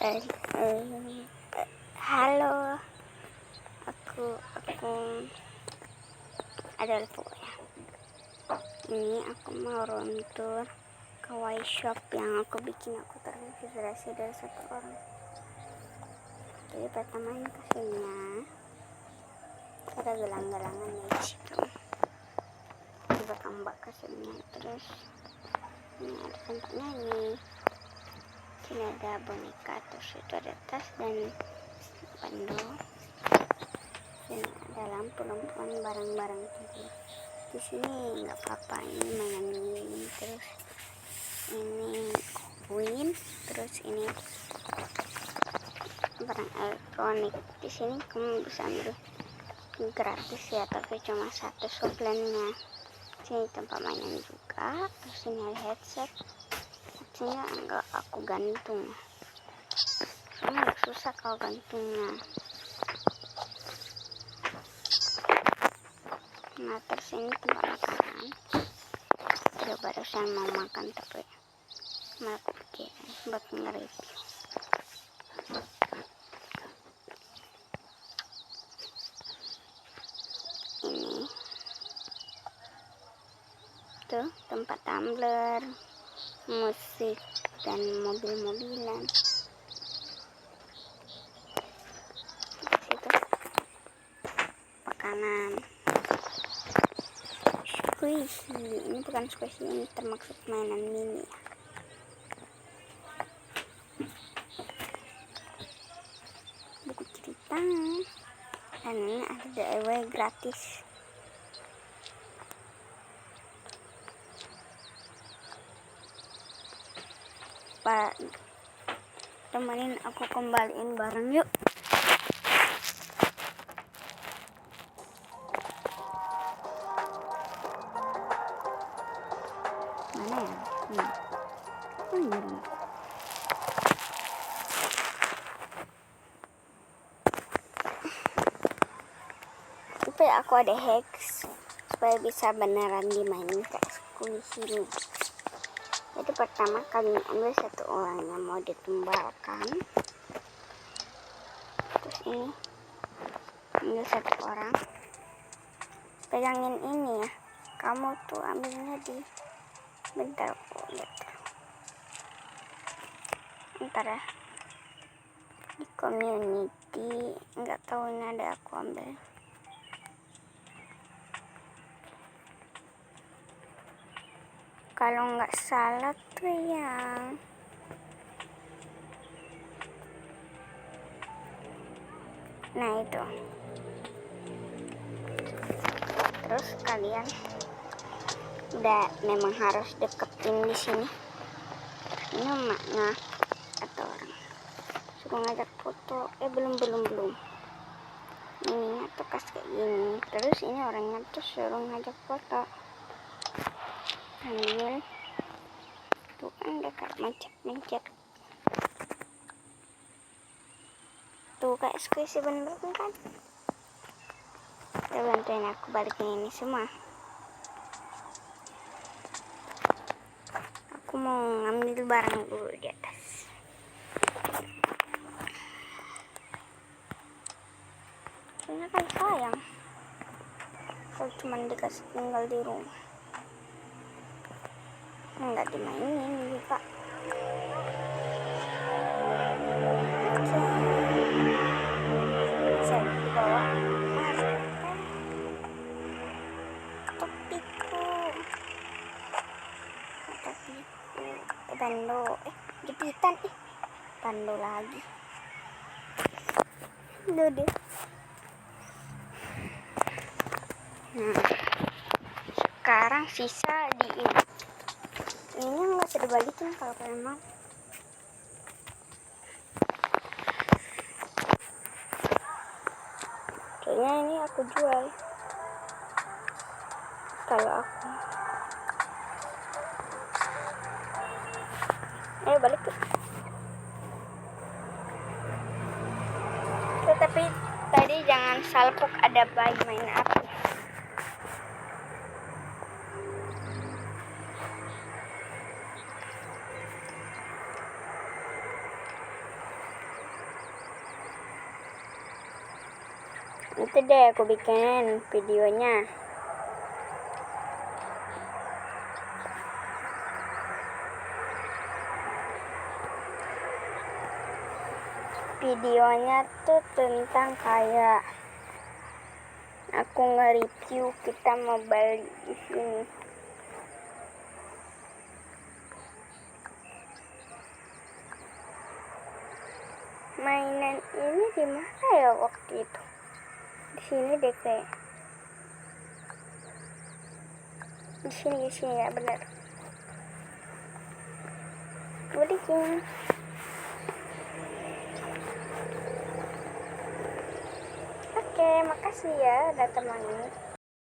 Eh, halo, aku adalah ya. Ini aku mau room tour ke Y shop yang aku bikin. Aku terinspirasi dari satu orang. Jadi pertama ini kasirnya ada gelang-gelangan di situ. Di belakang bak kasirnya. Terus ini ada tempat nyanyi. Sini ada boneka, terus itu ada tas dan bando. Sini ada lampu-lampuan barang-barang tidur. Di sini nggak apa-apa, ini mainan ini, terus ini koin, terus ini barang elektronik. Di sini kamu bisa ambil gratis ya, tapi cuma satu shoplandnya. Sini tempat mainan juga, terus ini ada headset. Headsetnya enggak aku gantung, soalnya agak susah kalau gantungnya. Nah, terus ini tempat makanan. Udah barusan mau makan tapi malah aku pikir buat nge-review. Ini tuh tempat tumbler, musik dan mobil-mobilan. Itu makanan. Squishy, ini bukan squishy, ini termaksud mainan mini ya. Buku cerita, dan ini ada DIY gratis. Pak, temenin aku kembaliin barang yuk. Mana ya? Oh, ini dulu. Supaya aku ada hacks supaya bisa beneran dimainin kayak squishy ini. Jadi pertama kalian ambil satu orang yang mau ditumbalkan, terus ini ambil satu orang, pegangin ini ya, kamu tuh ambilnya di bentar aku lihat, bentar ya, di community, nggak tahu ini ada aku ambil. Kalau nggak salah tuh yang nah itu. Terus kalian udah memang harus deketin di sini. Ini emaknya atau orang suruh ngajak foto. Belum. Ininya tuh kas kayak gini. Terus ini orangnya tuh suruh ngajak foto. Ambil tuh kan udah kayak mencet tuh kayak squishy bener kan. Udah bantuin aku balikin ini semua. Aku mau ngambil barang dulu di atas. Soalnya kan sayang kalau cuma dikasih tinggal di rumah, nggak dimainin juga. Bisa dibawa topiku bando jepitan bando lagi udah deh. Nah, sekarang sisa di ini nggak bisa dibalikin kalau kalian mau. Soalnya ini aku jual kalau aku balik tuh. Tapi tadi jangan salpuk, ada bayi main api. Nanti deh aku bikin videonya. Videonya tuh tentang kayak aku nge-review kita mau beli di sini. Mainan ini di mana ya waktu itu? Di sini deh kayak. Di sini ya benar. Udah gini. Oke, makasih ya udah temenin.